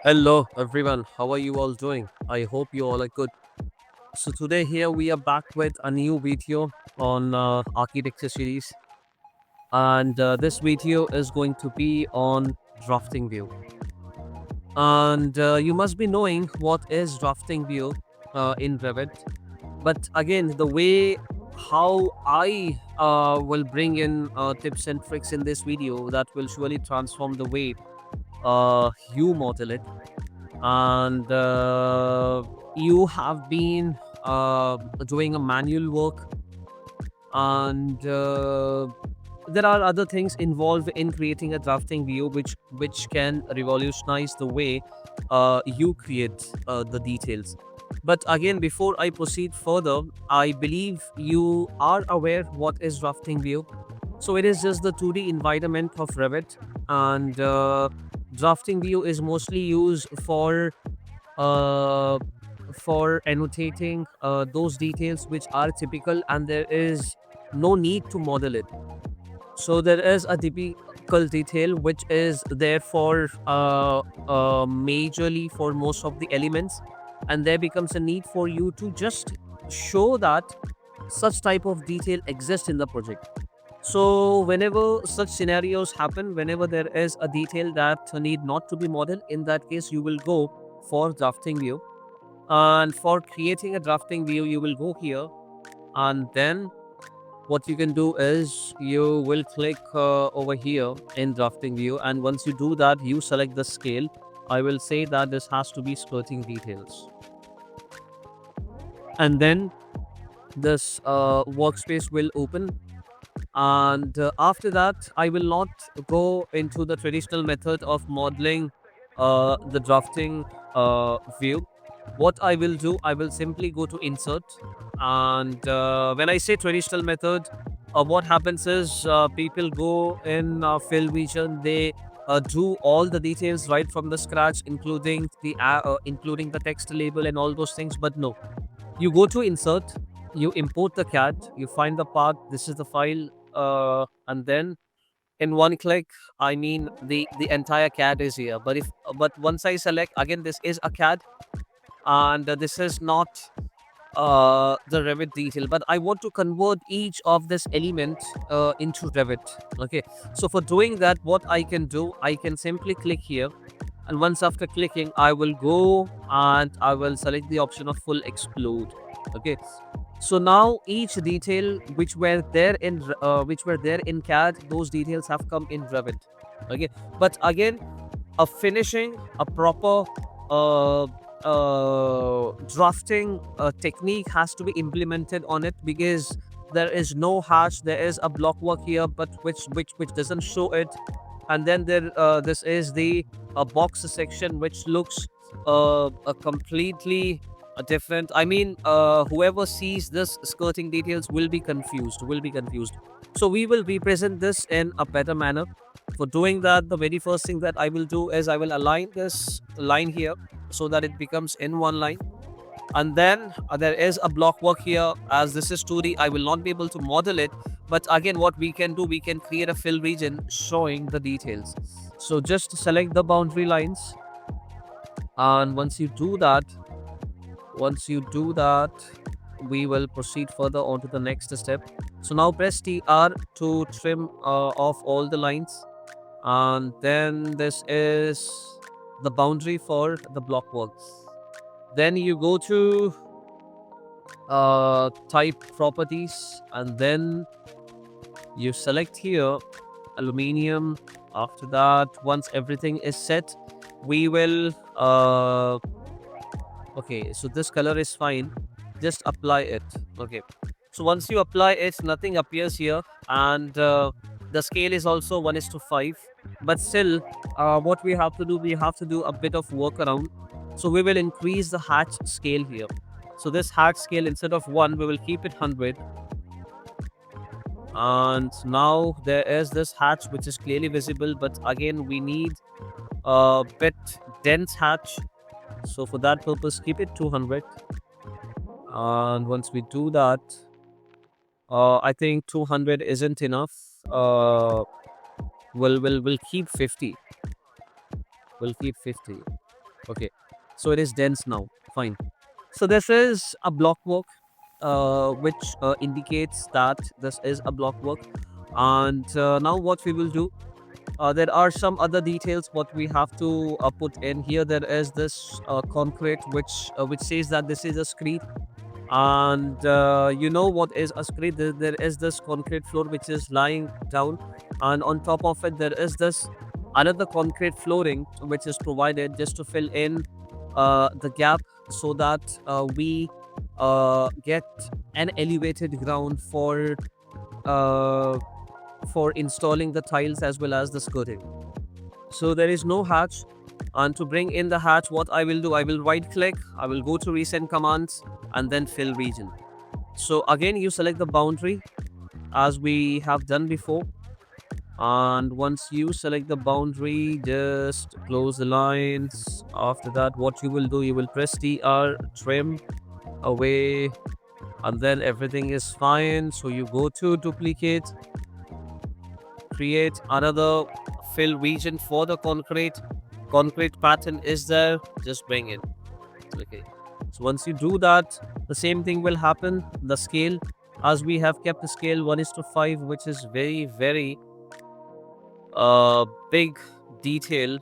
Hello everyone, how are you all doing? I hope you all are good. So today here we are back with a new video on architecture series, and this video is going to be on drafting view. And you must be knowing what is drafting view in Revit. But again, the way how I will bring in tips and tricks in this video that will surely transform the way you model it. And you have been doing a manual work, and there are other things involved in creating a drafting view which can revolutionize the way you create the details. But again, before I proceed further, I believe you are aware what is drafting view. So it is just the 2D environment of Revit, and drafting view is mostly used uh, for annotating those details which are typical, and there is no need to model it. So there is a typical detail which is there for majorly for most of the elements, and there becomes a need for you to just show that such type of detail exists in the project. So whenever such scenarios happen, whenever there is a detail that need not to be modeled, in that case you will go for drafting view. And for creating a drafting view, you will go here, and then what you can do is you will click over here in drafting view, and once you do that, you select the scale. I will say that this has to be skirting details, and then this workspace will open. And after that, I will not go into the traditional method of modeling the drafting view. What I will do, I will simply go to insert, and when I say traditional method, what happens is people go in fill region, they do all the details right from the scratch, including the text label and all those things. But no, you go to insert, you import the CAD, you find the path, this is the file, and then in one click, I mean the entire CAD is here. But once I select, again, this is a CAD, and this is not the Revit detail, but I want to convert each of this element into Revit. Okay, so for doing that, what I can do, I can simply click here, and once after clicking, I will go and I will select the option of full exclude. Okay, so now each detail which were there in CAD, those details have come in Revit. Okay, but again, a finishing, a proper drafting technique has to be implemented on it, because there is no hatch, there is a block work here, but which doesn't show it. And then this is the box section, which looks completely different. I mean, whoever sees this skirting details will be confused. So we will represent this in a better manner. For doing that, the very first thing that I will do is I will align this line here so that it becomes in one line. And then there is a block work here. As this is 2D, I will not be able to model it. But again, what we can do, we can create a fill region showing the details. So just select the boundary lines. And once you do that, we will proceed further on to the next step. So now press TR to trim off all the lines. And then this is the boundary for the block works. Then you go to type properties, and then you select here aluminium. After that, once everything is set, we will okay, so this color is fine, just apply it. Okay, so once you apply it, nothing appears here, and the scale is also 1:5. But still, what we have to do, we have to do a bit of workaround. So we will increase the hatch scale here. So this hatch scale, instead of 1, we will keep it 100. And now there is this hatch which is clearly visible, but again we need a bit dense hatch. So for that purpose, keep it 200. And once we do that, I think 200 isn't enough. We'll keep 50. We'll keep 50. Okay, so it is dense now. Fine. So this is a block work, which indicates that this is a block work. And now what we will do, there are some other details what we have to put in here. There is this concrete which says that this is a screed, and you know what is a screed. There is this concrete floor which is lying down, and on top of it there is this another concrete flooring which is provided just to fill in the gap, so that we get an elevated ground uh, for installing the tiles as well as the skirting. So there is no hatch, and to bring in the hatch, what I will do, I will right click, I will go to recent commands, and then fill region. So again you select the boundary as we have done before, and once you select the boundary, just close the lines. After that, what you will do, you will press TR, trim away, and then everything is fine. So you go to duplicate, create another fill region for the concrete pattern is there, just bring in. Okay, so once you do that, the same thing will happen. The scale, as we have kept the scale 1:5, which is very big detail.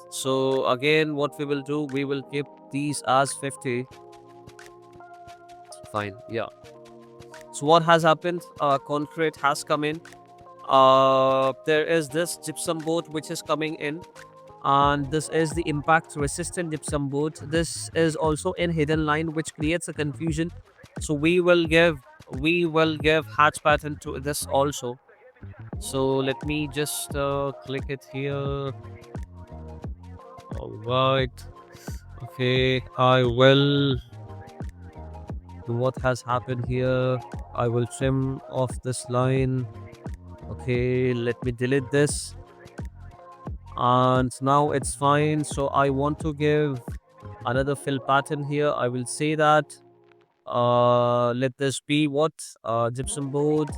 So again, what we will do, we will keep these as 50. Fine, yeah. So what has happened, concrete has come in. There is this gypsum board which is coming in, and this is the impact resistant gypsum board. This is also in hidden line, which creates a confusion. So we will give hatch pattern to this also. So let me just click it here. All right. Okay, I will do what has happened here. I will trim off this line. Okay, let me delete this. And now it's fine. So I want to give another fill pattern here. I will say that let this be what, gypsum board.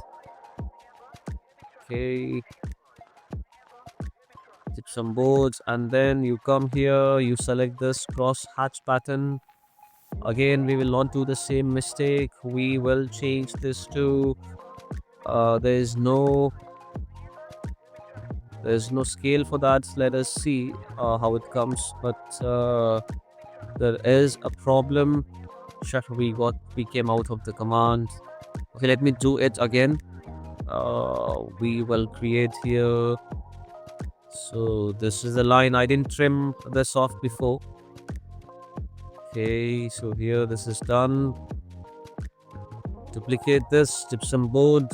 Okay, gypsum boards, and then you come here, you select this cross hatch pattern. Again, we will not do the same mistake. We will change this to there's no scale for that. Let us see how it comes. But there is a problem. Shut, we came out of the command. Okay, let me do it again. We will create here. So this is the line. I didn't trim this off before. Okay, so here this is done. Duplicate this gypsum board,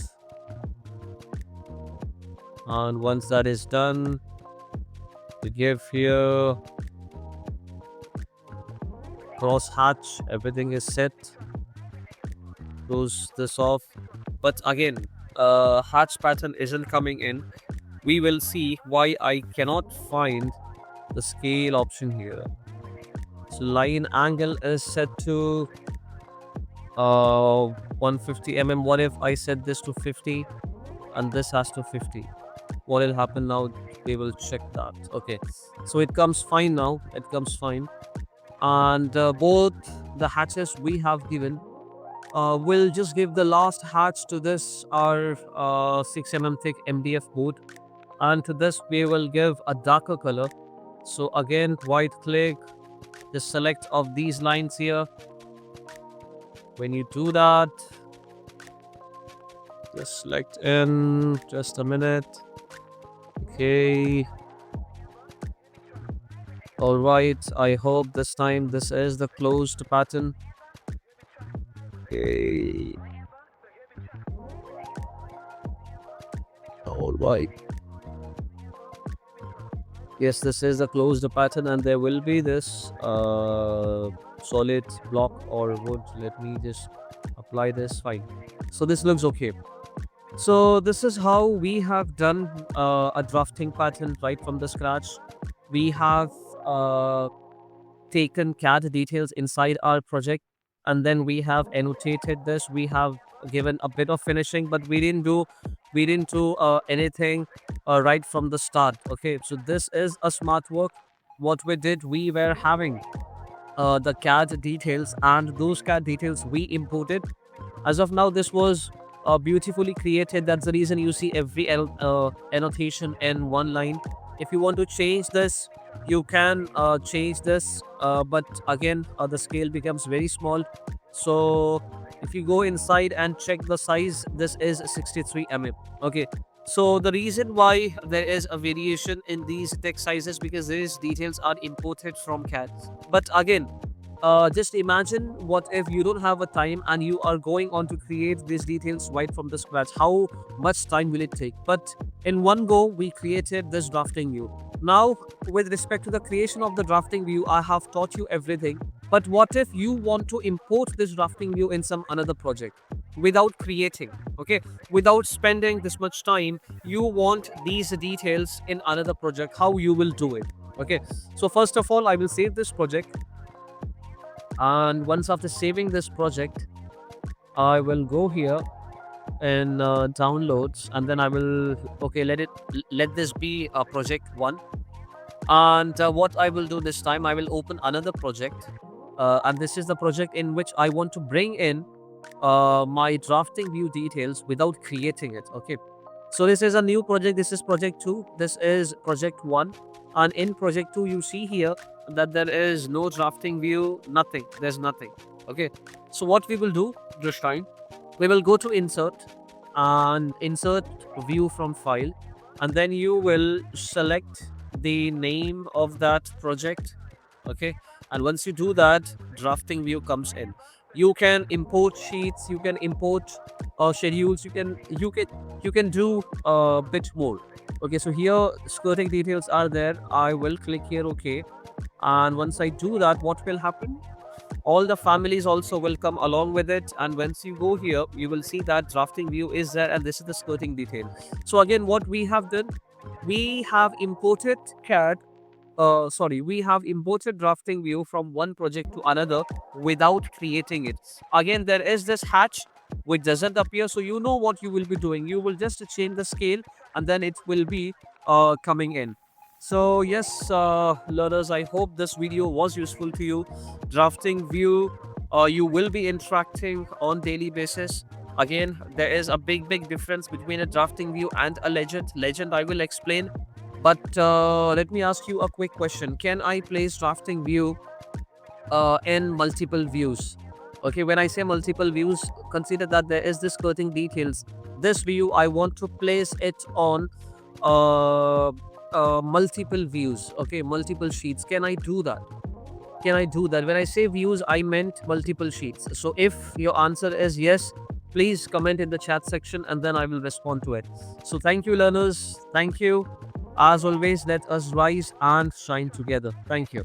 and once that is done, we give here cross hatch. Everything is set. Close this off. But again, hatch pattern isn't coming in. We will see why I cannot find the scale option here. So line angle is set to 150 mm. What if I set this to 50 and this has to 50? What will happen now? We will check that. Okay, so it comes fine now. It comes fine, and both the hatches we have given. We'll just give the last hatch to this our 6 mm thick MDF board, and to this we will give a darker color. So again, right click, just select of these lines here. When you do that, just select in, just a minute. Okay, all right, I hope this time this is the closed pattern. Okay, all right. Yes, this is the closed pattern, and there will be this solid block or wood. Let me just apply this. Fine. So this looks okay. So this is how we have done a drafting pattern right from the scratch. We have taken CAD details inside our project, and then we have annotated this. We have given a bit of finishing, but we didn't do anything right from the start. Okay, so this is a smart work. what we did, we were having the CAD details, and those CAD details we imported. As of now, this was beautifully created. That's the reason you see every annotation in one line. If you want to change this, you can change this, but again, the scale becomes very small. So if you go inside and check the size, this is 63 Okay. So the reason why there is a variation in these text sizes, because these details are imported from CAD. But again, just imagine, what if you don't have a time and you are going on to create these details right from the scratch? How much time will it take? But in one go, we created this drafting view. Now, with respect to the creation of the drafting view, I have taught you everything. But what if you want to import this drafting view in some another project without creating, okay, without spending this much time? You want these details in another project. How you will do it? Okay, so first of all, I will save this project, and once after saving this project, I will go here in downloads, and then I will, okay, let this be project 1. And what I will do this time, I will open another project, and this is the project in which I want to bring in my drafting view details without creating it. Okay, so this is a new project. This is project 2, this is project 1, and in project 2 you see here that there is no drafting view, nothing, there's nothing. Okay, so what we will do this time, we will go to insert and insert view from file, and then you will select the name of that project. Okay, and once you do that, drafting view comes in. You can import sheets, you can import schedules, you can do a bit more. Okay, so here skirting details are there. I will click here, okay, and once I do that, what will happen, all the families also will come along with it. And once you go here, you will see that drafting view is there, and this is the skirting detail. So again, what we have done, we have imported CAD, we have imported drafting view from one project to another without creating it. Again, there is this hatch which doesn't appear, so you know what you will be doing. You will just change the scale, and then it will be coming in. So yes, learners, I hope this video was useful to you. Drafting view, you will be interacting on daily basis. Again, there is a big difference between a drafting view and a legend. I will explain, but let me ask you a quick question. Can I place drafting view in multiple views? Okay, when I say multiple views, consider that there is this skirting details. This view, I want to place it on multiple views, okay, multiple sheets. Can I do that? Can I do that? When I say views, I meant multiple sheets. So if your answer is yes, please comment in the chat section, and then I will respond to it. So thank you, learners. Thank you. As always, let us rise and shine together. Thank you.